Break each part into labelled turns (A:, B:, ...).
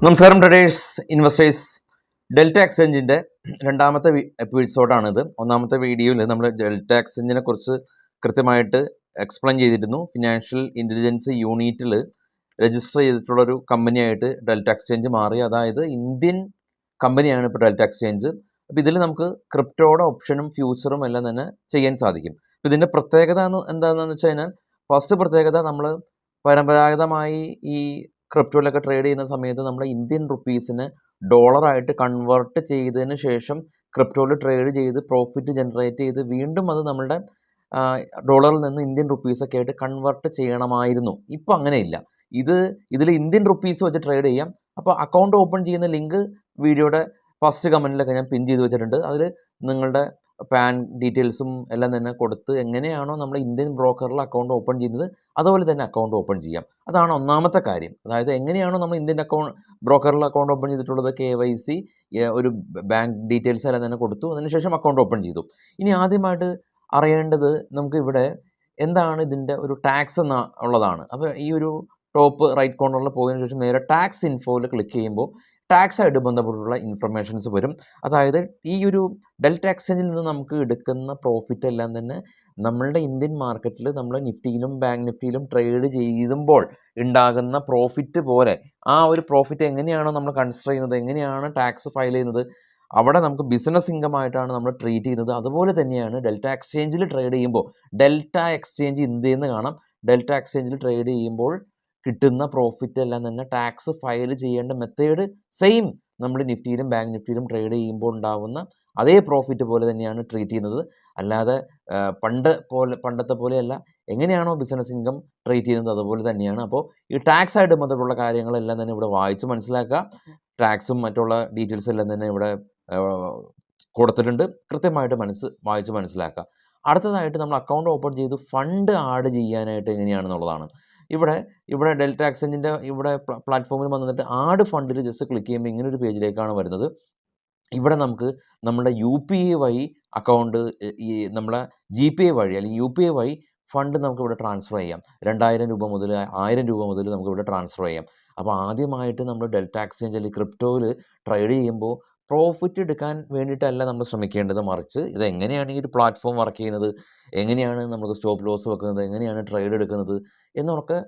A: നമസ്കാരം traders investors. Delta എക്സ്ചേഞ്ചിൻ്റെ രണ്ടാമത്തെ എപ്പിസോഡാണിത്. ഒന്നാമത്തെ വീഡിയോയിൽ നമ്മൾ ഡെൽറ്റ എക്സ്ചേഞ്ചിനെ കുറിച്ച് കൃത്യമായിട്ട് എക്സ്പ്ലെയിൻ ചെയ്തിരുന്നു. ഫിനാൻഷ്യൽ ഇൻ്റലിജൻസ് യൂണിറ്റിൽ രജിസ്റ്റർ ചെയ്തിട്ടുള്ളൊരു കമ്പനിയായിട്ട് ഡെൽറ്റ എക്സ്ചേഞ്ച് മാറി. അതായത് ഇന്ത്യൻ കമ്പനിയാണ് ഇപ്പോൾ ഡെൽറ്റ എക്സ്ചേഞ്ച്. അപ്പോൾ ഇതിൽ നമുക്ക് ക്രിപ്റ്റോയുടെ ഓപ്ഷനും ഫ്യൂച്ചറും എല്ലാം തന്നെ ചെയ്യാൻ സാധിക്കും. അപ്പോൾ ഇതിൻ്റെ പ്രത്യേകത എന്താണെന്ന് വെച്ച് കഴിഞ്ഞാൽ, ഫസ്റ്റ് പ്രത്യേകത, നമ്മൾ പരമ്പരാഗതമായി ഈ ക്രിപ്റ്റോയിലൊക്കെ ട്രേഡ് ചെയ്യുന്ന സമയത്ത് നമ്മുടെ ഇന്ത്യൻ റുപ്പീസിനെ ഡോളറായിട്ട് കൺവേർട്ട് ചെയ്തതിന് ശേഷം ക്രിപ്റ്റോയിൽ ട്രേഡ് ചെയ്ത് പ്രോഫിറ്റ് ജനറേറ്റ് ചെയ്ത് വീണ്ടും അത് നമ്മളുടെ ഡോളറിൽ നിന്ന് ഇന്ത്യൻ റുപ്പീസൊക്കെ ആയിട്ട് കൺവേർട്ട് ചെയ്യണമായിരുന്നു. ഇപ്പോൾ അങ്ങനെയില്ല. ഇതിൽ ഇന്ത്യൻ റുപ്പീസ് വെച്ച് ട്രേഡ് ചെയ്യാം. അപ്പോൾ അക്കൗണ്ട് ഓപ്പൺ ചെയ്യുന്ന ലിങ്ക് വീഡിയോയുടെ ഫസ്റ്റ് കമൻറ്റിലൊക്കെ ഞാൻ പിൻ ചെയ്ത് വെച്ചിട്ടുണ്ട്. അതിൽ നിങ്ങളുടെ പാൻ ഡീറ്റെയിൽസും എല്ലാം തന്നെ കൊടുത്ത് എങ്ങനെയാണോ നമ്മൾ ഇന്ത്യൻ ബ്രോക്കറിൽ അക്കൗണ്ട് ഓപ്പൺ ചെയ്യുന്നത് അതുപോലെ തന്നെ അക്കൗണ്ട് ഓപ്പൺ ചെയ്യാം. അതാണ് ഒന്നാമത്തെ കാര്യം. അതായത് എങ്ങനെയാണോ നമ്മൾ ഇന്ത്യൻ ബ്രോക്കറിൽ അക്കൗണ്ട് ഓപ്പൺ ചെയ്തിട്ടുള്ളത്, KYC, ഒരു ബാങ്ക് ഡീറ്റെയിൽസ് എല്ലാം തന്നെ കൊടുത്തു, അതിനുശേഷം അക്കൗണ്ട് ഓപ്പൺ ചെയ്തു. ഇനി ആദ്യമായിട്ട് അറിയേണ്ടത് നമുക്ക് ഇവിടെ എന്താണ് ഇതിൻ്റെ ഒരു ടാക്സ് ഉള്ളതാണ്. അപ്പോൾ ഈ ഒരു ടോപ്പ് റൈറ്റ് കോർണറിൽ പോയതിനു ശേഷം നേരെ ടാക്സ് ഇൻഫോയിൽ ക്ലിക്ക് ചെയ്യുമ്പോൾ ടാക്സായിട്ട് ബന്ധപ്പെട്ടുള്ള ഇൻഫർമേഷൻസ് വരും. അതായത് ഈ ഒരു ഡെൽറ്റ എക്സ്ചേഞ്ചിൽ നിന്ന് നമുക്ക് എടുക്കുന്ന പ്രോഫിറ്റ് എല്ലാം തന്നെ നമ്മളുടെ ഇന്ത്യൻ മാർക്കറ്റിൽ നമ്മൾ നിഫ്റ്റിയിലും ബാങ്ക് നിഫ്റ്റിയിലും ട്രേഡ് ചെയ്യുമ്പോൾ ഉണ്ടാകുന്ന പ്രോഫിറ്റ് പോലെ ആ ഒരു പ്രോഫിറ്റ് എങ്ങനെയാണോ നമ്മൾ കൺസിഡർ ചെയ്യുന്നത്, എങ്ങനെയാണ് ടാക്സ് ഫയൽ ചെയ്യുന്നത്, അവിടെ നമുക്ക് ബിസിനസ് ഇൻകം ആയിട്ടാണ് നമ്മൾ ട്രീറ്റ് ചെയ്യുന്നത്. അതുപോലെ തന്നെയാണ് ഡെൽറ്റ എക്സ്ചേഞ്ചിൽ ട്രേഡ് ചെയ്യുമ്പോൾ. ഡെൽറ്റ എക്സ്ചേഞ്ച് ഇന്ത്യയിൽ നിന്ന് കാണാം. ഡെൽറ്റ എക്സ്ചേഞ്ചിൽ ട്രേഡ് ചെയ്യുമ്പോൾ കിട്ടുന്ന പ്രോഫിറ്റ് എല്ലാം തന്നെ ടാക്സ് ഫയൽ ചെയ്യേണ്ട മെത്തേഡ് സെയിം നമ്മൾ നിഫ്റ്റിയിലും ബാങ്ക് നിഫ്റ്റിയിലും ട്രേഡ് ചെയ്യുമ്പോൾ ഉണ്ടാകുന്ന അതേ പ്രോഫിറ്റ് പോലെ തന്നെയാണ് ട്രീറ്റ് ചെയ്യുന്നത്. അല്ലാതെ പണ്ടത്തെ പോലെയല്ല. എങ്ങനെയാണോ ബിസിനസ് ഇൻകം ട്രീറ്റ് ചെയ്യുന്നത് അതുപോലെ തന്നെയാണ്. അപ്പോൾ ഈ ടാക്സ് ആയിട്ട് ബന്ധപ്പെട്ടുള്ള കാര്യങ്ങളെല്ലാം തന്നെ ഇവിടെ വായിച്ച് മനസ്സിലാക്കുക. ടാക്സും മറ്റുള്ള ഡീറ്റെയിൽസ് എല്ലാം തന്നെ ഇവിടെ കൊടുത്തിട്ടുണ്ട്. കൃത്യമായിട്ട് വായിച്ച് മനസ്സിലാക്കുക. അടുത്തതായിട്ട് നമ്മൾ അക്കൗണ്ട് ഓപ്പൺ ചെയ്ത് ഫണ്ട് ആഡ് ചെയ്യാനായിട്ട് എങ്ങനെയാണെന്നുള്ളതാണ്. ഇവിടെ ഡെൽറ്റ എക്സ്ചേഞ്ചിൻ്റെ ഇവിടെ പ്ലാറ്റ്ഫോമിൽ വന്നിട്ട് ആഡ് ഫണ്ടിൽ ജസ്റ്റ് ക്ലിക്ക് ചെയ്യുമ്പോൾ ഇങ്ങനെ ഒരു പേജിലേക്കാണ് വരുന്നത്. ഇവിടെ നമുക്ക് നമ്മുടെ UPI വഴി അക്കൗണ്ട്, ഈ നമ്മളെ GPay വഴി അല്ലെങ്കിൽ UPI വഴി ഫണ്ട് നമുക്ക് ഇവിടെ ട്രാൻസ്ഫർ ചെയ്യാം. 2000 രൂപ മുതൽ 1000 രൂപ മുതൽ നമുക്ക് ഇവിടെ ട്രാൻസ്ഫർ ചെയ്യാം. അപ്പോൾ ആദ്യമായിട്ട് നമ്മൾ ഡെൽറ്റ എക്സ്ചേഞ്ച് അല്ലെങ്കിൽ ക്രിപ്റ്റോയിൽ ട്രേഡ് ചെയ്യുമ്പോൾ പ്രോഫിറ്റ് എടുക്കാൻ വേണ്ടിയിട്ടല്ല നമ്മൾ ശ്രമിക്കേണ്ടത്. മറിച്ച് ഇതെങ്ങനെയാണ് ഈ ഒരു പ്ലാറ്റ്ഫോം വർക്ക് ചെയ്യുന്നത്, എങ്ങനെയാണ് നമുക്ക് സ്റ്റോപ്പ് ലോസ് വെക്കുന്നത്, എങ്ങനെയാണ് ട്രേഡ് എടുക്കുന്നത് എന്നൊക്കെ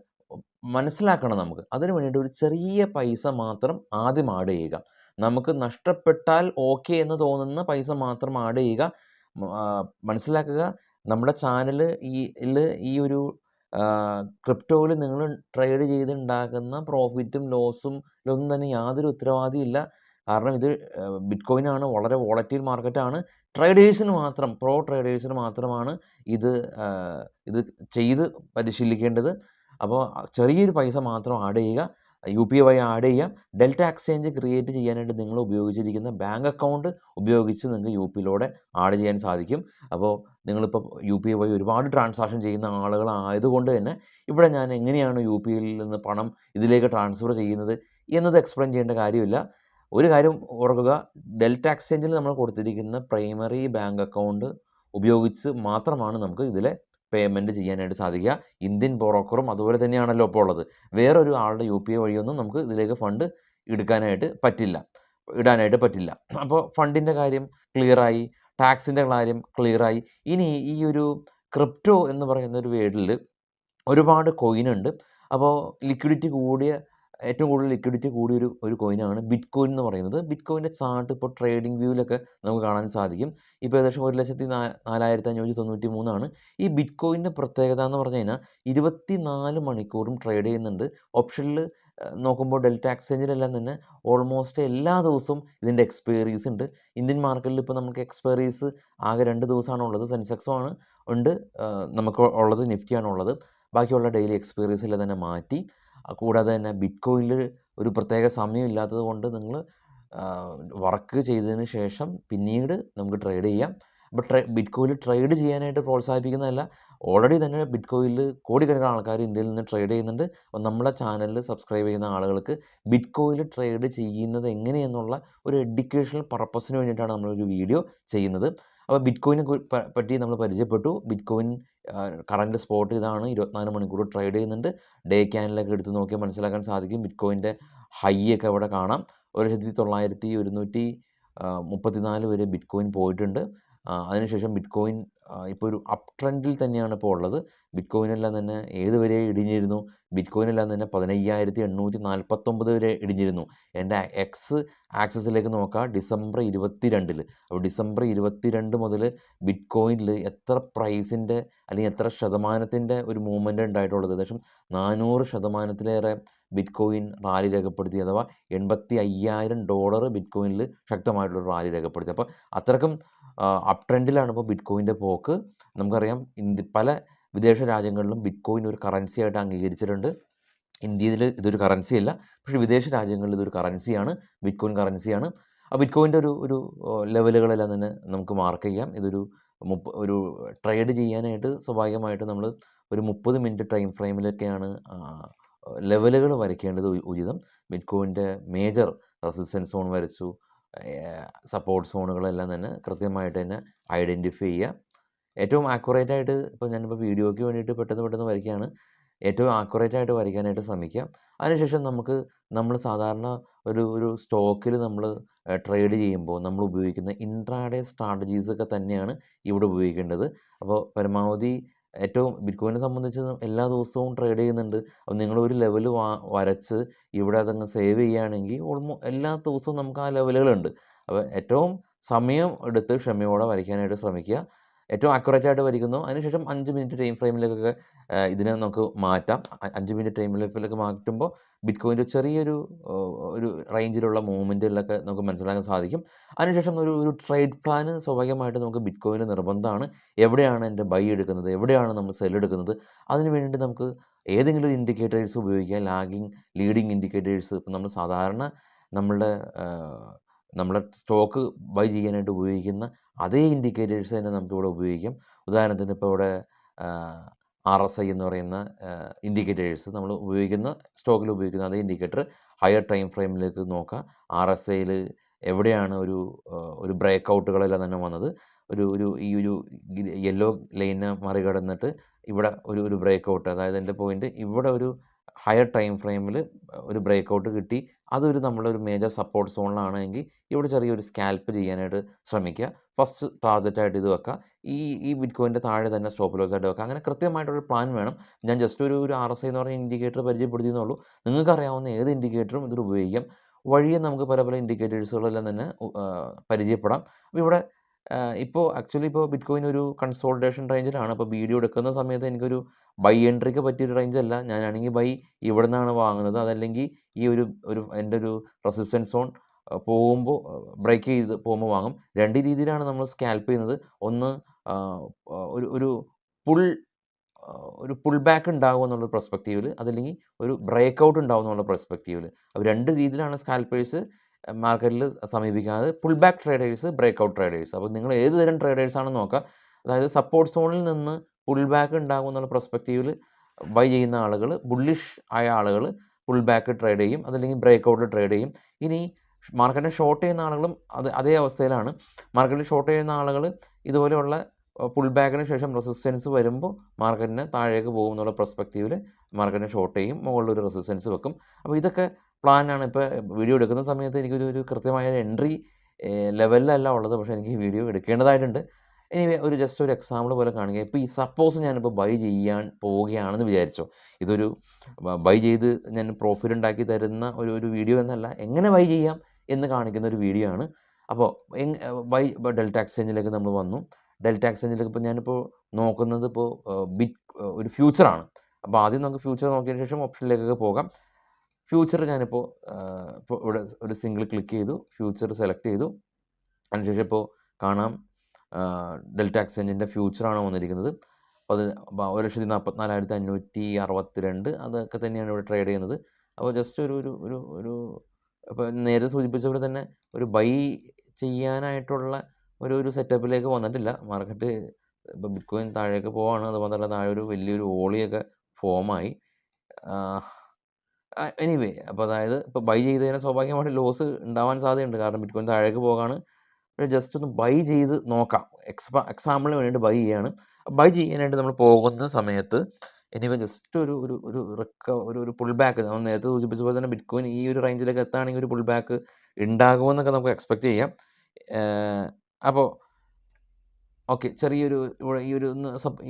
A: മനസ്സിലാക്കണം നമുക്ക്. അതിന് വേണ്ടിയിട്ട് ഒരു ചെറിയ പൈസ മാത്രം ആദ്യം ആഡ് ചെയ്യുക. നമുക്ക് നഷ്ടപ്പെട്ടാൽ ഓക്കെ എന്ന് തോന്നുന്ന പൈസ മാത്രം ആഡ് ചെയ്യുക. മനസ്സിലാക്കുക, നമ്മുടെ ചാനൽ ഈ ഒരു ക്രിപ്റ്റോയിൽ നിങ്ങൾ ട്രേഡ് ചെയ്തുണ്ടാക്കുന്ന പ്രോഫിറ്റും ലോസും ഒന്നും തന്നെ യാതൊരു ഉത്തരവാദിയില്ല. കാരണം ഇത് ബിറ്റ്കോയിനാണ്, വളരെ വോളറ്റൈൽ മാർക്കറ്റാണ്. പ്രോ ട്രേഡേഴ്സിന് മാത്രമാണ് ഇത് ചെയ്ത് പരിശീലിക്കേണ്ടത്. അപ്പോൾ ചെറിയൊരു പൈസ മാത്രം ആഡ് ചെയ്യുക. UPI വഴി ആഡ് ചെയ്യാം. ഡെൽറ്റ എക്സ്ചേഞ്ച് ക്രിയേറ്റ് ചെയ്യാനായിട്ട് നിങ്ങൾ ഉപയോഗിച്ചിരിക്കുന്ന ബാങ്ക് അക്കൗണ്ട് ഉപയോഗിച്ച് നിങ്ങൾക്ക് UPIയിലൂടെ ആഡ് ചെയ്യാൻ സാധിക്കും. അപ്പോൾ നിങ്ങളിപ്പോൾ UPI വഴി ഒരുപാട് ട്രാൻസാക്ഷൻ ചെയ്യുന്ന ആളുകളായതുകൊണ്ട് തന്നെ ഇവിടെ ഞാൻ എങ്ങനെയാണ് UPIയിൽ നിന്ന് പണം ഇതിലേക്ക് ട്രാൻസ്ഫർ ചെയ്യുന്നത് എന്നത് എക്സ്പ്ലെയിൻ ചെയ്യേണ്ട കാര്യമില്ല. ഒരു കാര്യം ഓർക്കുക, ഡെൽറ്റ എക്സ്ചേഞ്ചിൽ നമ്മൾ കൊടുത്തിരിക്കുന്ന പ്രൈമറി ബാങ്ക് അക്കൗണ്ട് ഉപയോഗിച്ച് മാത്രമാണ് നമുക്ക് ഇതിലെ പേയ്മെൻറ്റ് ചെയ്യാനായിട്ട് സാധിക്കുക. ഇന്ത്യൻ ബ്രോക്കറും അതുപോലെ തന്നെയാണല്ലോ ഇപ്പോൾ ഉള്ളത്. വേറൊരു ആളുടെ UPI വഴിയൊന്നും നമുക്ക് ഇതിലേക്ക് ഫണ്ട് ഇടാനായിട്ട് പറ്റില്ല. അപ്പോൾ ഫണ്ടിൻ്റെ കാര്യം ക്ലിയറായി, ടാക്സിൻ്റെ കാര്യം ക്ലിയറായി. ഇനി ഈ ഒരു ക്രിപ്റ്റോ എന്ന് പറയുന്ന ഒരു വേർഡിൽ ഒരുപാട് കോയിനുണ്ട്. അപ്പോൾ ഏറ്റവും കൂടുതൽ ലിക്വിഡിറ്റി കൂടിയ ഒരു കോയിനാണ് ബിറ്റ് കോയിൻ എന്ന് പറയുന്നത്. ബിറ്റ് കോയിൻ്റെ ചാർട്ട് ഇപ്പോൾ ട്രേഡിംഗ് വ്യൂവിലൊക്കെ നമുക്ക് കാണാൻ സാധിക്കും. ഇപ്പോൾ ഏകദേശം 1,04,593 ഈ ബിറ്റ് കോയിൻ്റെ പ്രത്യേകത എന്ന് പറഞ്ഞു കഴിഞ്ഞാൽ 24 മണിക്കൂറും ട്രേഡ് ചെയ്യുന്നുണ്ട്. ഓപ്ഷനിൽ നോക്കുമ്പോൾ ഡെൽറ്റ എക്സ്ചേഞ്ചിലെല്ലാം തന്നെ ഓൾമോസ്റ്റ് എല്ലാ ദിവസവും ഇതിൻ്റെ എക്സ്പയറീസ് ഉണ്ട്. ഇന്ത്യൻ മാർക്കറ്റിൽ ഇപ്പോൾ നമുക്ക് എക്സ്പയറീസ് ആകെ 2 ദിവസമാണ് ഉള്ളത്. സെൻസെക്സും ഉണ്ട്, നമുക്ക് ഉള്ളത് നിഫ്റ്റിയാണുള്ളത്. ബാക്കിയുള്ള ഡെയിലി എക്സ്പയറീസ് എല്ലാം തന്നെ മാറ്റി. കൂടാതെ തന്നെ ബിറ്റ് കോയിനിൽ ഒരു പ്രത്യേക സമയം ഇല്ലാത്തത് കൊണ്ട് നിങ്ങൾ വർക്ക് ചെയ്തതിന് ശേഷം പിന്നീട് നമുക്ക് ട്രേഡ് ചെയ്യാം. അപ്പോൾ ബിറ്റ് കോയിനിൽ ട്രേഡ് ചെയ്യാനായിട്ട് പ്രോത്സാഹിപ്പിക്കുന്നതല്ല. ഓൾറെഡി തന്നെ ബിറ്റ് കോയിനിൽ കോടിക്കണക്കിന് ആൾക്കാർ ഇന്ത്യയിൽ നിന്ന് ട്രേഡ് ചെയ്യുന്നുണ്ട്. അപ്പോൾ നമ്മളെ ചാനലിൽ സബ്സ്ക്രൈബ് ചെയ്യുന്ന ആളുകൾക്ക് ബിറ്റ് കോയിനിൽ ട്രേഡ് ചെയ്യുന്നത് എങ്ങനെയെന്നുള്ള ഒരു എഡ്യൂക്കേഷണൽ പർപ്പസിന് വേണ്ടിയിട്ടാണ് നമ്മളൊരു വീഡിയോ ചെയ്യുന്നത്. അപ്പോൾ ബിറ്റ് കോയിനെ പറ്റി നമ്മൾ പരിചയപ്പെട്ടു. ബിറ്റ് കോയിൻ കറൻറ്റ് സ്പോട്ട് ഇതാണ്, 24 മണിക്കൂർ ട്രേഡ് ചെയ്യുന്നുണ്ട്. ഡേ ക്യാനിലൊക്കെ എടുത്ത് നോക്കിയാൽ മനസ്സിലാക്കാൻ സാധിക്കും ബിറ്റ് കോയിൻ്റെ ഹൈ ഒക്കെ അവിടെ കാണാം. 1,934 വരെ ബിറ്റ് കോയിൻ പോയിട്ടുണ്ട്. അതിനുശേഷം ബിറ്റ് കോയിൻ ഇപ്പോൾ ഒരു അപ് ട്രെൻഡിൽ തന്നെയാണ് ഇപ്പോൾ ഉള്ളത്. ബിറ്റ് കോയിനെല്ലാം തന്നെ ഏതുവരെ ഇടിഞ്ഞിരുന്നു? ബിറ്റ് കോയിനെല്ലാം തന്നെ 15,849 വരെ ഇടിഞ്ഞിരുന്നു. എൻ്റെ എക്സ് ആക്സിസിലേക്ക് നോക്കാം, ഡിസംബർ 22-ൽ. അപ്പോൾ ഡിസംബർ 22 മുതൽ ബിറ്റ് കോയിനിൽ എത്ര പ്രൈസിൻ്റെ അല്ലെങ്കിൽ എത്ര ശതമാനത്തിൻ്റെ ഒരു മൂവ്മെൻ്റ് ഉണ്ടായിട്ടുള്ളത്? ഏകദേശം 400% ബിറ്റ് കോയിൻ റാലി രേഖപ്പെടുത്തി, അഥവാ $85,000 ബിറ്റ് കോയിനിൽ ശക്തമായിട്ടുള്ളൊരു റാലി രേഖപ്പെടുത്തി. അപ്പോൾ അത്രക്കും അപ് ട്രെൻഡിലാണ് ഇപ്പോൾ ബിറ്റ് കോയിൻ്റെ പോക്ക്. നമുക്കറിയാം പല വിദേശ രാജ്യങ്ങളിലും ബിറ്റ് കോയിൻ ഒരു കറൻസി ആയിട്ട് അംഗീകരിച്ചിട്ടുണ്ട്. ഇന്ത്യയിൽ ഇതൊരു കറൻസി അല്ല, പക്ഷേ വിദേശ രാജ്യങ്ങളിൽ ഇതൊരു കറൻസിയാണ്, ബിറ്റ് കോയിൻ കറൻസിയാണ്. ആ ബിറ്റ് കോയിൻ്റെ ഒരു ലെവലുകളെല്ലാം തന്നെ നമുക്ക് മാർക്ക് ചെയ്യാം. ഇതൊരു ഒരു ട്രേഡ് ചെയ്യാനായിട്ട് സ്വാഭാവികമായിട്ട് നമ്മൾ ഒരു 30 മിനിറ്റ് ടൈം ഫ്രെയിമിലൊക്കെയാണ് ലെവലുകൾ വരയ്ക്കേണ്ടത് ഉചിതം. ബിറ്റ് കോയിൻ്റെ മേജർ റെസിസ്റ്റൻസ് സോൺ വരച്ചു, സപ്പോർട്ട് സോണുകളെല്ലാം തന്നെ കൃത്യമായിട്ട് തന്നെ ഐഡൻറ്റിഫൈ ചെയ്യുക. ഏറ്റവും ആക്യുറേറ്റായിട്ട് ഇപ്പോൾ ഞാനിപ്പോൾ വീഡിയോയ്ക്ക് വേണ്ടിയിട്ട് പെട്ടെന്ന് വരയ്ക്കുകയാണ്. ഏറ്റവും ആക്യുറേറ്റായിട്ട് വരയ്ക്കാനായിട്ട് ശ്രമിക്കുക. അതിനുശേഷം നമ്മൾ സാധാരണ ഒരു സ്റ്റോക്കിൽ നമ്മൾ ട്രേഡ് ചെയ്യുമ്പോൾ നമ്മൾ ഉപയോഗിക്കുന്ന ഇൻട്രാഡേ സ്ട്രാറ്റജീസൊക്കെ തന്നെയാണ് ഇവിടെ ഉപയോഗിക്കേണ്ടത്. അപ്പോൾ പരമാവധി ഏറ്റവും ബിറ്റ് കോയിനെ സംബന്ധിച്ച് എല്ലാ ദിവസവും ട്രേഡ് ചെയ്യുന്നുണ്ട്. അപ്പോൾ നിങ്ങളൊരു ലെവൽ വരച്ച് ഇവിടെ അതങ്ങ് സേവ് ചെയ്യുകയാണെങ്കിൽ എല്ലാ ദിവസവും നമുക്ക് ആ ലെവലുകളുണ്ട്. അപ്പോൾ ഏറ്റവും സമയം എടുത്ത് ക്ഷമയോടെ വരയ്ക്കാനായിട്ട് ശ്രമിക്കുക. ഏറ്റവും ആക്യുറേറ്റായിട്ട് വരയ്ക്കുന്നു. അതിനുശേഷം 5 മിനിറ്റ് ടൈം ഫ്രെയിമിലേക്കൊക്കെ ഇതിനെ നമുക്ക് മാറ്റാം. 5 മിനിറ്റ് ടൈം ഫ്രെയിമിലേക്ക് മാറ്റുമ്പോൾ ബിറ്റ് കോയിൻ്റെ ചെറിയൊരു റേഞ്ചിലുള്ള മൂവ്മെൻറ്റുകളിലൊക്കെ നമുക്ക് മനസ്സിലാക്കാൻ സാധിക്കും. അതിനുശേഷം ഒരു ട്രേഡ് പ്ലാൻ സ്വാഭാവികമായിട്ട് നമുക്ക് ബിറ്റ് കോയിന് നിർബന്ധമാണ്. എവിടെയാണ് എൻ്റെ ബൈ എടുക്കുന്നത്, എവിടെയാണ് നമ്മൾ സെൽ എടുക്കുന്നത്, അതിന് വേണ്ടി നമുക്ക് ഏതെങ്കിലും ഒരു ഇൻഡിക്കേറ്റേഴ്സ് ഉപയോഗിക്കുക. Lagging, leading indicators. ഇപ്പം നമ്മൾ സാധാരണ നമ്മളെ സ്റ്റോക്ക് ബൈ ചെയ്യാനായിട്ട് ഉപയോഗിക്കുന്ന അതേ ഇൻഡിക്കേറ്റേഴ്സ് തന്നെ നമുക്കിവിടെ ഉപയോഗിക്കാം. ഉദാഹരണത്തിന് ഇപ്പോൾ ഇവിടെ RSI എന്ന് പറയുന്ന ഇൻഡിക്കേറ്റേഴ്സ് നമ്മൾ ഉപയോഗിക്കുന്ന സ്റ്റോക്കിൽ ഉപയോഗിക്കുന്ന അതേ ഇൻഡിക്കേറ്റർ ഹയർ ടൈം ഫ്രെയിമിലേക്ക് നോക്കുക. RSIയിൽ എവിടെയാണ് ഒരു ബ്രേക്ക് ഔട്ടുകളെല്ലാം തന്നെ വന്നത്, ഈ ഒരു യെല്ലോ ലൈനെ മറികടന്നിട്ട് ഇവിടെ ഒരു ബ്രേക്ക് ഔട്ട്, അതായത് എൻ്റെ പോയിൻ്റ് ഇവിടെ ഒരു ഹയർ ടൈം ഫ്രെയിമിൽ ഒരു ബ്രേക്ക് ഔട്ട് കിട്ടി, അതൊരു നമ്മളൊരു മേജർ സപ്പോർട്ട് സോണിലാണെങ്കിൽ ഇവിടെ ചെറിയൊരു സ്കാൽപ്പ് ചെയ്യാനായിട്ട് ശ്രമിക്കുക. ഫസ്റ്റ് ടാർഗറ്റായിട്ട് ഇത് വെക്കുക. ഈ ബിറ്റ് കോയിൻ്റെ താഴെ തന്നെ സ്റ്റോപ്പ് ലോസ് ആയിട്ട് വെക്കുക. അങ്ങനെ കൃത്യമായിട്ടൊരു പ്ലാൻ വേണം. ഞാൻ ജസ്റ്റ് ഒരു RSI എന്ന് പറഞ്ഞ ഇൻഡിക്കേറ്റർ പരിചയപ്പെടുത്തിയെന്നുള്ളൂ. നിങ്ങൾക്കറിയാവുന്ന ഏത് ഇൻഡിക്കേറ്ററും ഇതിൽ ഉപയോഗിക്കാം. വഴിയെ നമുക്ക് പല ഇൻഡിക്കേറ്റേഴ്സുകളെല്ലാം തന്നെ പരിചയപ്പെടാം. അപ്പോൾ ഇവിടെ ഇപ്പോൾ ബിറ്റ് കോയിൻ ഒരു കൺസോൾട്ടേഷൻ റേഞ്ചിലാണ്. അപ്പോൾ വീഡിയോ എടുക്കുന്ന സമയത്ത് എനിക്കൊരു ബൈ എൻട്രിക്ക് പറ്റിയൊരു റേഞ്ചല്ല. ഞാനാണെങ്കിൽ ബൈ ഇവിടെ നിന്നാണ് വാങ്ങുന്നത്. അതല്ലെങ്കിൽ ഈ എൻ്റെ ഒരു റെസിസ്റ്റൻസ് സോൺ പോകുമ്പോൾ ബ്രേക്ക് ചെയ്ത് പോകുമ്പോൾ വാങ്ങും. 2 രീതിയിലാണ് നമ്മൾ സ്കാൽപ്പ് ചെയ്യുന്നത്. ഒന്ന് ഒരു പുൾ ബാക്ക് ഉണ്ടാകും എന്നുള്ള പെർസ്പെക്റ്റീവിൽ, അതല്ലെങ്കിൽ ഒരു ബ്രേക്ക് ഔട്ട് ഉണ്ടാകും എന്നുള്ള പെർസ്പെക്റ്റീവിൽ. അപ്പോൾ 2 രീതിയിലാണ് സ്കാൽപ്പേഴ്സ് മാർക്കറ്റിൽ സമീപിക്കുന്നത്. Pull back traders, break out traders. അപ്പോൾ നിങ്ങൾ ഏത് തരം ട്രേഡേഴ്സാണെന്ന് നോക്കുക. അതായത് സപ്പോർട്ട് സോണിൽ നിന്ന് പുൾ ബാക്ക് ഉണ്ടാകും എന്നുള്ള പെർസ്പെക്റ്റീവിൽ ബൈ ചെയ്യുന്ന ആളുകൾ, ബുള്ളിഷ് ആയ ആളുകൾ പുൾ ബാക്ക് ട്രേഡ് ചെയ്യും, അതല്ലെങ്കിൽ ബ്രേക്ക് ഔട്ട് ട്രേഡ് ചെയ്യും. ഇനി മാർക്കറ്റിനെ ഷോർട്ട് ചെയ്യുന്ന ആളുകളും അതേ അവസ്ഥയിലാണ്. മാർക്കറ്റിൽ ഷോർട്ട് ചെയ്യുന്ന ആളുകൾ ഇതുപോലെയുള്ള പുൾ ബാക്കിന് ശേഷം റെസിസ്റ്റൻസ് വരുമ്പോൾ മാർക്കറ്റിന് താഴേക്ക് പോകും എന്നുള്ള പെർസ്പെക്റ്റീവിൽ മാർക്കറ്റിനെ ഷോർട്ട് ചെയ്യും, മുകളിലൊരു റെസിസ്റ്റൻസ് വെക്കും. അപ്പോൾ ഇതൊക്കെ പ്ലാനാണ്. ഇപ്പോൾ വീഡിയോ എടുക്കുന്ന സമയത്ത് എനിക്കൊരു കൃത്യമായ എൻട്രി ലെവലിലല്ല ഉള്ളത്, പക്ഷേ എനിക്ക് വീഡിയോ എടുക്കേണ്ടതായിട്ടുണ്ട്. എനിവേ ജസ്റ്റ് ഒരു എക്സാമ്പിൾ പോലെ കാണുക. ഇപ്പോൾ ഈ സപ്പോസ് ഞാനിപ്പോൾ ബൈ ചെയ്യാൻ പോവുകയാണെന്ന് വിചാരിച്ചോ. ഇതൊരു ബൈ ചെയ്ത് ഞാൻ പ്രോഫിറ്റ് ഉണ്ടാക്കി തരുന്ന ഒരു വീഡിയോ എന്നല്ല, എങ്ങനെ ബൈ ചെയ്യാം എന്ന് കാണിക്കുന്ന ഒരു വീഡിയോ ആണ്. അപ്പോൾ ഡെൽറ്റ എക്സ്ചേഞ്ചിലേക്ക് നമ്മൾ വന്നു. ഡെൽറ്റ എക്സ്ചേഞ്ചിലേക്ക് ഇപ്പോൾ ഞാനിപ്പോൾ നോക്കുന്നത് ഒരു ഫ്യൂച്ചറാണ്. അപ്പോൾ ആദ്യം നമുക്ക് ഫ്യൂച്ചർ നോക്കിയതിന് ശേഷം ഓപ്ഷനിലേക്കൊക്കെ പോകാം. ഫ്യൂച്ചർ ഞാനിപ്പോൾ ഇവിടെ ഒരു സിംഗിൾ ക്ലിക്ക് ചെയ്തു, ഫ്യൂച്ചർ സെലക്ട് ചെയ്തു. അതിനുശേഷം ഇപ്പോൾ കാണാം ഡെൽറ്റ എക്സ്ചേഞ്ചിൻ്റെ ഫ്യൂച്ചറാണ് വന്നിരിക്കുന്നത്. അപ്പോൾ അത് 1,44,562 അതൊക്കെ തന്നെയാണ് ഇവിടെ ട്രേഡ് ചെയ്യുന്നത്. അപ്പോൾ ജസ്റ്റ് അപ്പോൾ നേരെ സൂചിപ്പിച്ച പോലെ തന്നെ ഒരു ബൈ ചെയ്യാനായിട്ടുള്ള ഒരു സെറ്റപ്പിലേക്ക് വന്നിട്ടില്ല മാർക്കറ്റ്. ഇപ്പോൾ ബിറ്റ് കോയിൻ താഴേക്ക് പോവാണ്. അതുമാത്രമല്ല താഴെ വലിയൊരു ഓളിയൊക്കെ ഫോമായി. എനിവേ അപ്പോൾ അതായത് ഇപ്പോൾ ബൈ ചെയ്തതിന് സ്വാഭാവികമായിട്ട് ലോസ് ഉണ്ടാവാൻ സാധ്യതയുണ്ട്, കാരണം ബിറ്റ് കോയിൻ താഴേക്ക് പോകാണ്. ജസ്റ്റ് ഒന്ന് ബൈ ചെയ്ത് നോക്കാം. എക്സാമ്പിളിന് വേണ്ടിയിട്ട് ബൈ ചെയ്യാണ്. ബൈ ചെയ്യാനായിട്ട് നമ്മൾ പോകുന്ന സമയത്ത് എനിവേ ജസ്റ്റ് ഒരു പുൾ ബാക്ക് നമ്മൾ നേരത്തെ സൂചിപ്പിച്ച പോലെ തന്നെ ബിറ്റ്കോയിൻ ഈ ഒരു റേഞ്ചിലേക്ക് എത്തുകയാണെങ്കിൽ ഒരു പുൾ ബാക്ക് ഉണ്ടാകുമെന്നൊക്കെ നമുക്ക് എക്സ്പെക്റ്റ് ചെയ്യാം. അപ്പോൾ ഓക്കെ, ചെറിയൊരു ഇവിടെ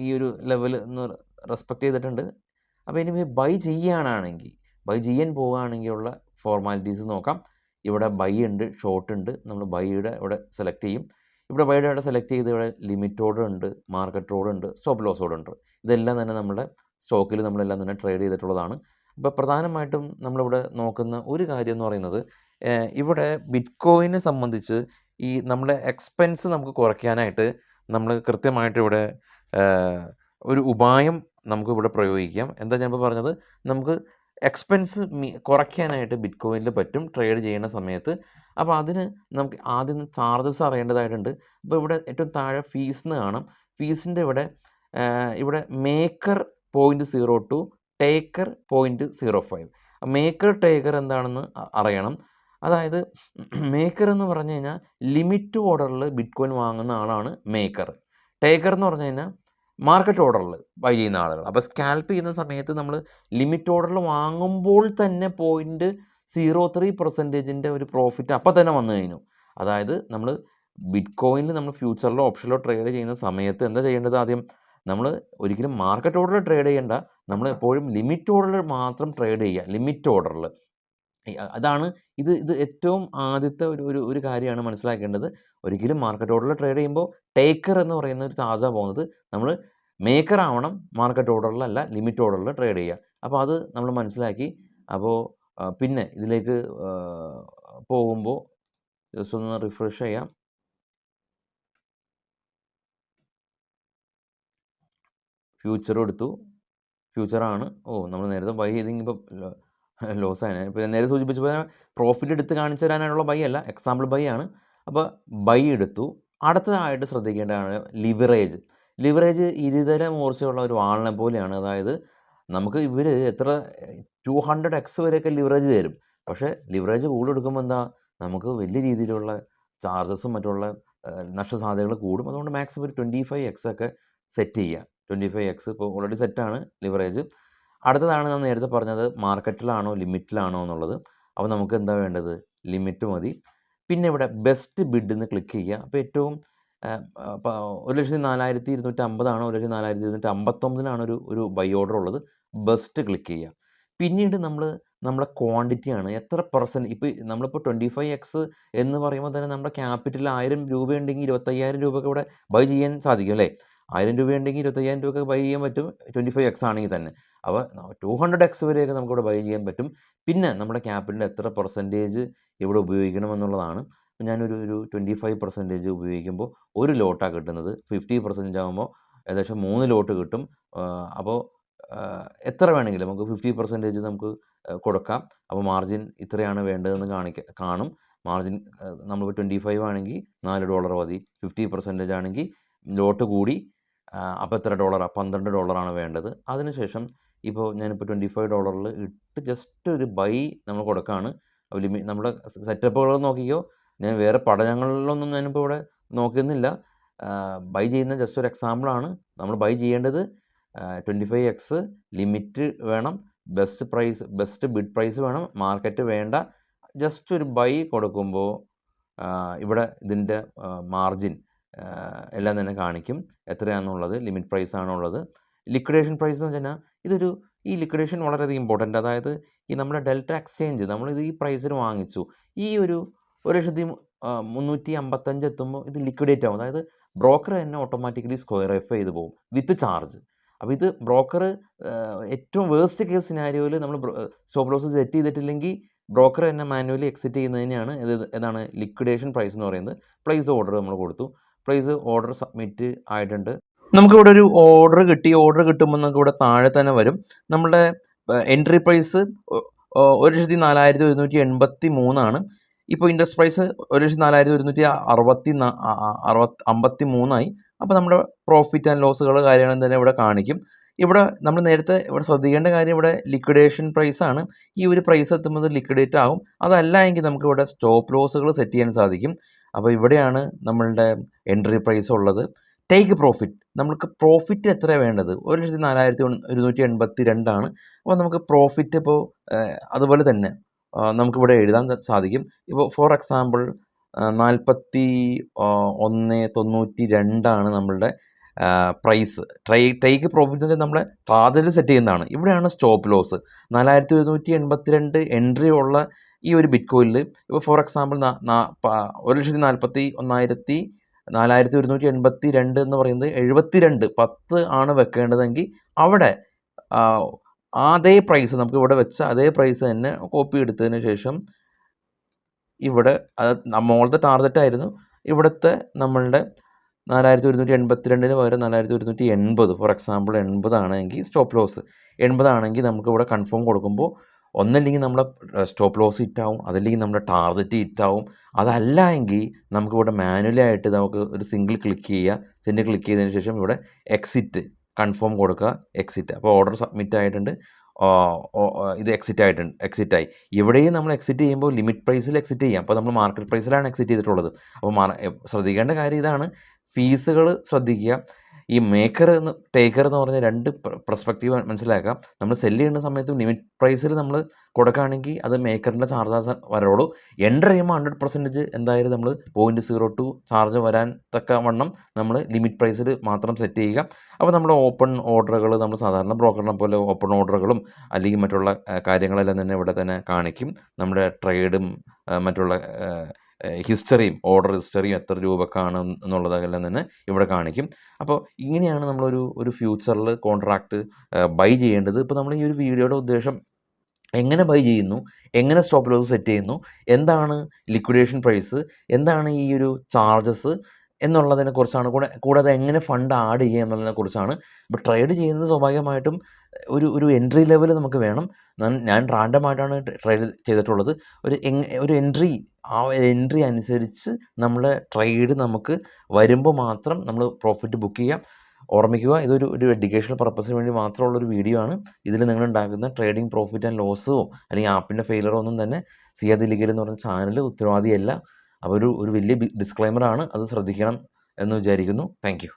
A: ഈ ഒരു ലെവൽ ഒന്ന് റെസ്പെക്റ്റ് ചെയ്തിട്ടുണ്ട്. അപ്പോൾ എനിവേ ബൈ ചെയ്യാൻ പോവുകയാണെങ്കിലുള്ള ഫോർമാലിറ്റീസ് നോക്കാം. ഇവിടെ ബൈ ഉണ്ട്, ഷോർട്ട് ഉണ്ട്. നമ്മൾ ബൈയുടെ ഇവിടെ സെലക്ട് ചെയ്യും. ഇവിടെ ബൈയുടെ ഇവിടെ സെലക്ട് ചെയ്ത് ഇവിടെ ലിമിറ്റ് ഓർഡർ ഉണ്ട്, മാർക്കറ്റ് ഓർഡർ ഉണ്ട്, സ്റ്റോപ്പ് ലോസ് ഓർഡർ ഉണ്ട്. ഇതെല്ലാം തന്നെ നമ്മുടെ സ്റ്റോക്കിൽ നമ്മളെല്ലാം തന്നെ ട്രേഡ് ചെയ്തിട്ടുള്ളതാണ്. അപ്പോൾ പ്രധാനമായിട്ടും നമ്മളിവിടെ നോക്കുന്ന ഒരു കാര്യം എന്ന് പറയുന്നത്, ഇവിടെ ബിറ്റ്കോയിനെ സംബന്ധിച്ച് ഈ നമ്മുടെ എക്സ്പെൻസ് നമുക്ക് കുറയ്ക്കാനായിട്ട് നമ്മൾ കൃത്യമായിട്ട് ഇവിടെ ഒരു ഉപായം നമുക്കിവിടെ പ്രയോഗിക്കാം. എന്താ ഞാൻ ഇപ്പോൾ പറഞ്ഞത്, നമുക്ക് എക്സ്പെൻസ് കുറയ്ക്കാനായിട്ട് ബിറ്റ്കോയിനിൽ പറ്റും ട്രേഡ് ചെയ്യുന്ന സമയത്ത്. അപ്പോൾ അതിന് നമുക്ക് ആദ്യം ചാർജസ് അറിയേണ്ടതായിട്ടുണ്ട്. അപ്പോൾ ഇവിടെ ഏറ്റവും താഴെ ഫീസ് എന്ന് കാണാം. ഫീസിൻ്റെ ഇവിടെ മേക്കർ 0.02, ടേക്കർ 0.05. മേക്കർ ടേക്കർ എന്താണെന്ന് അറിയണം. അതായത് മേക്കർ എന്ന് പറഞ്ഞു കഴിഞ്ഞാൽ ലിമിറ്റ് ഓർഡറിൽ ബിറ്റ്കോയിൻ വാങ്ങുന്ന ആളാണ് മേക്കർ. ടേക്കർ എന്ന് പറഞ്ഞു കഴിഞ്ഞാൽ മാർക്കറ്റ് ഓർഡറിൽ ബൈ ചെയ്യുന്ന ആളുകൾ. അപ്പോൾ സ്കാൽപ്പ് ചെയ്യുന്ന സമയത്ത് നമ്മൾ ലിമിറ്റ് ഓർഡറിൽ വാങ്ങുമ്പോൾ തന്നെ 0.03% ഒരു പ്രോഫിറ്റ് അപ്പം തന്നെ വന്നു കഴിഞ്ഞു. അതായത് നമ്മൾ ബിറ്റ്കോയിനിൽ നമ്മൾ ഫ്യൂച്ചറിലോ ഓപ്ഷനിലോ ട്രേഡ് ചെയ്യുന്ന സമയത്ത് എന്താ ചെയ്യേണ്ടത്, ആദ്യം നമ്മൾ ഒരിക്കലും മാർക്കറ്റ് ഓർഡറിൽ ട്രേഡ് ചെയ്യേണ്ട, നമ്മൾ എപ്പോഴും ലിമിറ്റ് ഓർഡറിൽ മാത്രം ട്രേഡ് ചെയ്യുക. ലിമിറ്റ് ഓർഡറിൽ അതാണ് ഇത് ഏറ്റവും ആദ്യത്തെ ഒരു കാര്യമാണ് മനസ്സിലാക്കേണ്ടത്. ഒരിക്കലും മാർക്കറ്റ് ഓർഡറിൽ ട്രേഡ് ചെയ്യുമ്പോൾ ടേക്കർ എന്ന് പറയുന്ന ഒരു താജ പോകുന്നത് നമ്മൾ മേക്കർ ആവണം, മാർക്കറ്റ് ഓർഡറിലല്ല ലിമിറ്റ് ഓർഡറിൽ ട്രേഡ് ചെയ്യുക. അപ്പോൾ അത് നമ്മൾ മനസ്സിലാക്കി. അപ്പോൾ പിന്നെ ഇതിലേക്ക് പോകുമ്പോൾ ജസ്റ്റ് ഒന്ന് റിഫ്രഷ് ചെയ്യാം. ഫ്യൂച്ചർ എടുത്തു, ഫ്യൂച്ചറാണ്. നമ്മൾ നേരത്തെ ബൈ ചെയ്തെങ്കിൽ ഇപ്പോൾ ലോസ് ആണ്. ഇപ്പോൾ നേരെ സൂചിപ്പിച്ചപ്പോൾ പ്രോഫിറ്റ് എടുത്ത് കാണിച്ചു തരാനുള്ള ബൈ അല്ല, എക്സാമ്പിൾ ബൈ ആണ്. അപ്പോൾ ബൈ എടുത്തു. അടുത്തതായിട്ട് ശ്രദ്ധിക്കേണ്ടതാണ് ലിവറേജ് ഇരുതര മൂർച്ചയുള്ള ഒരു വാളിനെ പോലെയാണ്. അതായത് നമുക്ക് ഇവർ എത്ര 200x വരെയൊക്കെ ലിവറേജ് തരും. പക്ഷേ ലിവറേജ് കൂടുതൽ എടുക്കുമ്പോൾ എന്താ, നമുക്ക് വലിയ രീതിയിലുള്ള ചാർജസും മറ്റുള്ള നഷ്ടസാധ്യതകൾ കൂടും. അതുകൊണ്ട് മാക്സിമം ഒരു 25x ഒക്കെ സെറ്റ് ചെയ്യുക. 25x ഇപ്പോൾ ഓൾറെഡി സെറ്റാണ് ലിവറേജ്. അടുത്തതാണ് ഞാൻ നേരത്തെ പറഞ്ഞത്, മാർക്കറ്റിലാണോ ലിമിറ്റിലാണോ എന്നുള്ളത്. അപ്പോൾ നമുക്ക് എന്താ വേണ്ടത്, ലിമിറ്റ് മതി. പിന്നെ ഇവിടെ ബെസ്റ്റ് ബിഡ് എന്ന് ക്ലിക്ക് ചെയ്യുക. അപ്പോൾ ഏറ്റവും 1,04,250 ആണോ 1,04,259 ഒരു ബൈ ഓർഡർ ഉള്ളത്, ബെസ്റ്റ് ക്ലിക്ക് ചെയ്യുക. പിന്നീട് നമ്മുടെ ക്വാണ്ടിറ്റിയാണ് എത്ര %. ഇപ്പോൾ നമ്മളിപ്പോൾ 25x എന്ന് പറയുമ്പോൾ തന്നെ നമ്മുടെ ക്യാപിറ്റൽ 1000 രൂപയുണ്ടെങ്കിൽ 25,000 രൂപയൊക്കെ ഇവിടെ ബൈ ചെയ്യാൻ സാധിക്കും അല്ലേ. 1000 രൂപയുണ്ടെങ്കിൽ 25,000 രൂപയൊക്കെ ബൈ ചെയ്യാൻ പറ്റും 25x ആണെങ്കിൽ തന്നെ. അപ്പോൾ 200x വരെയൊക്കെ നമുക്കിവിടെ ബൈ ചെയ്യാൻ പറ്റും. പിന്നെ നമ്മുടെ ക്യാപിറ്റലിൻ്റെ എത്ര % ഇവിടെ ഉപയോഗിക്കണമെന്നുള്ളതാണ്. ഞാനൊരു 25% ഉപയോഗിക്കുമ്പോൾ ഒരു ലോട്ടാണ് കിട്ടുന്നത്. 50% ആകുമ്പോൾ ഏകദേശം 3 ലോട്ട് കിട്ടും. അപ്പോൾ എത്ര വേണമെങ്കിലും നമുക്ക് 50% നമുക്ക് കൊടുക്കാം. അപ്പോൾ മാർജിൻ ഇത്രയാണ് വേണ്ടതെന്ന് കാണും. മാർജിൻ നമ്മളിപ്പോൾ 25 ആണെങ്കിൽ $4 മതി. 50% ആണെങ്കിൽ ലോട്ട് കൂടി. അപ്പോൾ എത്ര ഡോളറാണ്, $12 വേണ്ടത്. അതിനുശേഷം ഇപ്പോൾ ഞാനിപ്പോൾ $25 ഇട്ട് ജസ്റ്റ് ഒരു ബൈ നമ്മൾ കൊടുക്കുകയാണ്. നമ്മുടെ സെറ്റപ്പുകൾ നോക്കിക്കോ, ഞാൻ വേറെ പഠനങ്ങളിലൊന്നും ഞാനിപ്പോൾ ഇവിടെ നോക്കുന്നില്ല. ബൈ ചെയ്യുന്ന ജസ്റ്റ് ഒരു എക്സാമ്പിളാണ്. നമ്മൾ ബൈ ചെയ്യേണ്ടത് 25x, ലിമിറ്റ് വേണം, ബെസ്റ്റ് ബിഡ് പ്രൈസ് വേണം, മാർക്കറ്റ് വേണ്ട. ജസ്റ്റ് ഒരു ബൈ കൊടുക്കുമ്പോൾ ഇവിടെ ഇതിൻ്റെ മാർജിൻ എല്ലാം തന്നെ കാണിക്കും എത്രയാണെന്നുള്ളത്. ലിമിറ്റ് പ്രൈസ് ആണുള്ളത്. ലിക്വിഡേഷൻ പ്രൈസ് എന്ന് വെച്ചാൽ ഈ ലിക്വിഡേഷൻ വളരെയധികം ഇമ്പോർട്ടൻ്റ്. അതായത് ഈ നമ്മുടെ ഡെൽറ്റ എക്സ്ചേഞ്ച് നമ്മളിത് ഈ പ്രൈസിന് വാങ്ങിച്ചു, ഈ 1,355 എത്തുമ്പോൾ ഇത് ലിക്വിഡേറ്റ് ആവും. അതായത് ബ്രോക്കർ തന്നെ ഓട്ടോമാറ്റിക്കലി സ്ക്വയർ എഫ് ചെയ്ത് പോകും വിത്ത് ചാർജ്. അപ്പോൾ ഇത് ബ്രോക്കർ ഏറ്റവും വേസ്റ്റ് കേസ് സിനാരിയോയിൽ നമ്മൾ സ്റ്റോപ്പ് ലോസ് സെറ്റ് ചെയ്തിട്ടില്ലെങ്കിൽ ബ്രോക്കർ തന്നെ മാനുവലി എക്സിറ്റ് ചെയ്യുന്നതിനെയാണ് ഏതാണ് ലിക്വിഡേഷൻ പ്രൈസ് എന്ന് പറയുന്നത്. പ്ലേസ് ഓർഡർ നമ്മൾ കൊടുത്തു, പ്ലേസ് ഓർഡർ സബ്മിറ്റ് ആയിട്ടുണ്ട്. നമുക്കിവിടെ ഒരു ഓർഡർ കിട്ടുമ്പോൾ നമുക്ക് ഇവിടെ താഴെ തന്നെ വരും നമ്മളുടെ എൻട്രി പ്രൈസ് 1,04,183 ആണ്. ഇപ്പോൾ ഇൻട്രസ്റ്റ് പ്രൈസ് 1,04,153 അപ്പോൾ നമ്മുടെ പ്രോഫിറ്റ് ആൻഡ് ലോസുകൾ കാര്യങ്ങളും തന്നെ ഇവിടെ കാണിക്കും. ഇവിടെ നമ്മൾ നേരത്തെ ഇവിടെ ശ്രദ്ധിക്കേണ്ട കാര്യം, ഇവിടെ ലിക്വിഡേഷൻ പ്രൈസാണ്. ഈ ഒരു പ്രൈസ് എത്തുമ്പോൾ ലിക്വിഡേറ്റ് ആകും. അതല്ല എങ്കിൽ നമുക്ക് ഇവിടെ സ്റ്റോപ്പ് ലോസുകൾ സെറ്റ് ചെയ്യാൻ സാധിക്കും. അപ്പോൾ ഇവിടെയാണ് നമ്മളുടെ എൻട്രി പ്രൈസ് ഉള്ളത്. ടേക്ക് പ്രോഫിറ്റ്, നമുക്ക് പ്രോഫിറ്റ് എത്രയാണ് വേണ്ടത്? 1,04,182 ആണ്. അപ്പോൾ നമുക്ക് പ്രോഫിറ്റ് ഇപ്പോൾ അതുപോലെ തന്നെ നമുക്കിവിടെ എഴുതാൻ സാധിക്കും. ഇപ്പോൾ ഫോർ എക്സാമ്പിൾ 41.92 ആണ് നമ്മളുടെ പ്രൈസ്. ടേക്ക് പ്രോഫിറ്റ് നമ്മളെ ടാർഗറ്റ് സെറ്റ് ചെയ്യുന്നതാണ്. ഇവിടെയാണ് സ്റ്റോപ്പ് ലോസ്. 4,182 എൻട്രി ഉള്ള ഈ ഒരു ബിറ്റ് കോയിനിൽ ഇപ്പോൾ ഫോർ എക്സാമ്പിൾ 1,41,482 എന്ന് പറയുന്നത് 10 ആണ് വെക്കേണ്ടതെങ്കിൽ അവിടെ അതേ പ്രൈസ് നമുക്ക് ഇവിടെ വെച്ച അതേ പ്രൈസ് തന്നെ കോപ്പി എടുത്തതിന് ശേഷം ഇവിടെ അത് നമ്മളുടെ ടാർഗറ്റ് ആയിരുന്നു. ഇവിടുത്തെ നമ്മളുടെ 4,182 പകരം 4,180, ഫോർ എക്സാമ്പിൾ 80 ആണെങ്കിൽ സ്റ്റോപ്പ് ലോസ് 80 ആണെങ്കിൽ നമുക്ക് ഇവിടെ കൺഫേം കൊടുക്കുമ്പോൾ ഒന്നല്ലെങ്കിൽ നമ്മളെ സ്റ്റോപ്പ് ലോസ് ഹിറ്റാവും, അതല്ലെങ്കിൽ നമ്മുടെ ടാർഗറ്റ് ഹിറ്റാവും. അതല്ല എങ്കിൽ നമുക്കിവിടെ മാനുവലായിട്ട് നമുക്ക് ഒരു സിംഗിൾ ക്ലിക്ക് ചെയ്തതിന് ശേഷം ഇവിടെ എക്സിറ്റ് കൺഫേം കൊടുക്കുക, എക്സിറ്റ്. അപ്പോൾ ഓർഡർ സബ്മിറ്റ് ആയിട്ടുണ്ട്, ഇത് എക്സിറ്റായി. ഇവിടെയും നമ്മൾ എക്സിറ്റ് ചെയ്യുമ്പോൾ ലിമിറ്റ് പ്രൈസിൽ എക്സിറ്റ് ചെയ്യാം. അപ്പോൾ നമ്മൾ മാർക്കറ്റ് പ്രൈസിലാണ് എക്സിറ്റ് ചെയ്തിട്ടുള്ളത്. അപ്പോൾ ശ്രദ്ധിക്കേണ്ട കാര്യം ഇതാണ്, ഫീസുകൾ ശ്രദ്ധിക്കുക. ഈ മേക്കർ ടേക്കർ എന്ന് പറഞ്ഞ രണ്ട് പെർസ്പെക്റ്റീവ് മനസ്സിലാക്കാം. നമ്മൾ സെല്ല് ചെയ്യുന്ന സമയത്ത് ലിമിറ്റ് പ്രൈസിൽ നമ്മൾ കൊടുക്കുകയാണെങ്കിൽ അത് മേക്കറിൻ്റെ ചാർജസ് വരോളൂ. എൻ്റർ ചെയ്യുമ്പോൾ 100% എന്തായാലും നമ്മൾ 0.02 ചാർജ് വരാൻ തക്കവണ്ണം നമ്മൾ ലിമിറ്റ് പ്രൈസിൽ മാത്രം സെറ്റ് ചെയ്യുക. അപ്പോൾ നമ്മുടെ ഓപ്പൺ ഓർഡറുകൾ നമ്മൾ സാധാരണ ബ്രോക്കറിനെ പോലെ ഓപ്പൺ ഓർഡറുകളും അല്ലെങ്കിൽ മറ്റുള്ള കാര്യങ്ങളെല്ലാം തന്നെ ഇവിടെ തന്നെ കാണിക്കും. നമ്മുടെ ട്രേഡും മറ്റുള്ള ഹിസ്റ്ററിയും ഓർഡർ ഹിസ്റ്ററിയും എത്ര രൂപക്കാണ് എന്നുള്ളതെല്ലാം തന്നെ ഇവിടെ കാണിക്കും. അപ്പോൾ ഇങ്ങനെയാണ് നമ്മളൊരു ഫ്യൂച്ചറിൽ കോൺട്രാക്റ്റ് ബൈ ചെയ്യേണ്ടത്. ഇപ്പോൾ നമ്മൾ ഈ ഒരു വീഡിയോയുടെ ഉദ്ദേശം എങ്ങനെ ബൈ ചെയ്യുന്നു, എങ്ങനെ സ്റ്റോപ്പ് ലോസ് സെറ്റ് ചെയ്യുന്നു, എന്താണ് ലിക്വിഡേഷൻ പ്രൈസ്, എന്താണ് ഈ ഒരു ചാർജസ് എന്നുള്ളതിനെ കുറിച്ചാണ്. കൂടാതെ എങ്ങനെ ഫണ്ട് ആഡ് ചെയ്യുക എന്നുള്ളതിനെ കുറിച്ചാണ്. ഇപ്പോൾ ട്രേഡ് ചെയ്യുന്നത് സ്വാഭാവികമായിട്ടും ഒരു എൻട്രി ലെവൽ നമുക്ക് വേണം. ഞാൻ റാൻഡമായിട്ടാണ് ട്രേഡ് ചെയ്തിട്ടുള്ളത്. ഒരു എൻട്രി, ആ എൻട്രി അനുസരിച്ച് നമ്മളെ ട്രേഡ് നമുക്ക് വരുമ്പോൾ മാത്രം നമ്മൾ പ്രോഫിറ്റ് ബുക്ക് ചെയ്യാം. ഓർമ്മിക്കുക, ഇതൊരു എഡ്യൂക്കേഷണൽ പർപ്പസിന് വേണ്ടി മാത്രമുള്ളൊരു വീഡിയോ ആണ്. ഇതിൽ നിങ്ങളുണ്ടാക്കുന്ന ട്രേഡിംഗ് പ്രോഫിറ്റ് ആൻഡ് ലോസോ അല്ലെങ്കിൽ ആപ്പിൻ്റെ ഫെയിലറോ ഒന്നും തന്നെ സിയാദ് ഇല്ലിഗൽ എന്ന് പറഞ്ഞ ചാനൽ ഉത്തരവാദിയല്ല. അപ്പോൾ ഒരു വലിയ ഡിസ്ക്ലൈമറാണ്, അത് ശ്രദ്ധിക്കണം എന്ന് വിചാരിക്കുന്നു. Thank you.